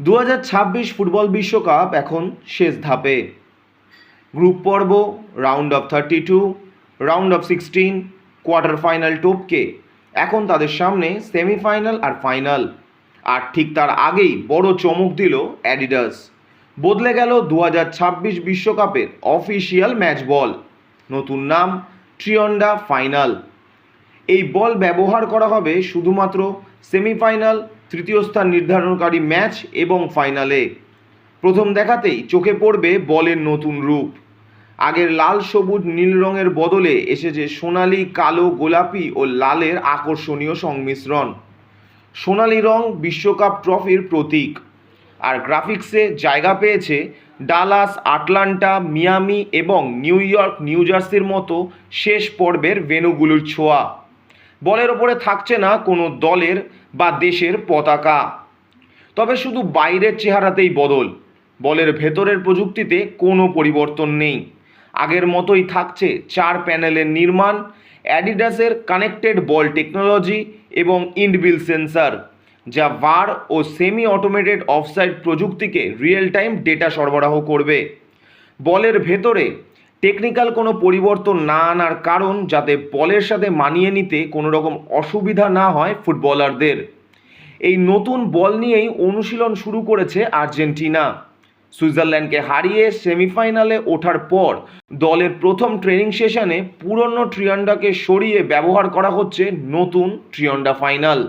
2026 football বিশ্বকাপ এখন শেষ ধাপে। গ্রুপ পর্ব, round of 32, round of 16, quarter final টপকে এখন তাদের সামনে সেমিফাইনাল আর ফাইনাল। আর ঠিক তার আগেই বড় চমক দিল অ্যাডিডাস। বদলে গেল 2026 বিশ্বকাপের অফিসিয়াল ম্যাচ বল। নতুন নাম ট্রিয়ন্ডা ফাইনাল। এই বল ব্যবহার করা হবে শুধুমাত্র সেমিফাইনাল, তৃতীয় স্থান নির্ধারণকারী ম্যাচ এবং ফাইনালে। প্রথম দেখাতেই চোখে পড়বে বলের নতুন রূপ। আগের লাল সবুজ নীল রঙের বদলে এসেছে সোনালি, কালো, গোলাপি ও লালের আকর্ষণীয় সংমিশ্রণ। সোনালি রং বিশ্বকাপ ট্রফির প্রতীক, আর গ্রাফিক্সে জায়গা পেয়েছে ডালাস, আটলান্টা, মিয়ামি এবং নিউ ইয়র্ক, নিউ জার্সির মতো শেষ পর্বের ভেন্যুগুলোর ছোঁয়া। বলের ওপরে থাকছে না কোনো দলের বা দেশের পতাকা, তবে শুধু বাইরের চেহারাতেই বদল। বলের ভেতরের প্রযুক্তিতে কোনো পরিবর্তন নেই। আগের মতোই থাকছে 4 প্যানেলের নির্মাণ, অ্যাডিডাসের কানেক্টেড বল টেকনোলজি এবং ইনবিল্ট সেন্সর, যা ভার ও সেমি অটোমেটেড অফসাইড প্রযুক্তিকে রিয়েল টাইম ডেটা সরবরাহ করবে। বলের ভেতরে টেকনিক্যাল কোনো পরিবর্তন না আনার কারণ যাতে বলের সাথে মানিয়ে নিতে কোনো রকম অসুবিধা না হয় ফুটবলারদের। এই নতুন বল নিয়েই অনুশীলন শুরু করেছে আর্জেন্টিনা। সুইজারল্যান্ডকে হারিয়ে সেমিফাইনালে ওঠার পর দলের প্রথম ট্রেনিং সেশনে পুরনো ট্রিয়ন্ডাকে সরিয়ে ব্যবহার করা হচ্ছে নতুন ট্রিয়ন্ডা ফাইনাল।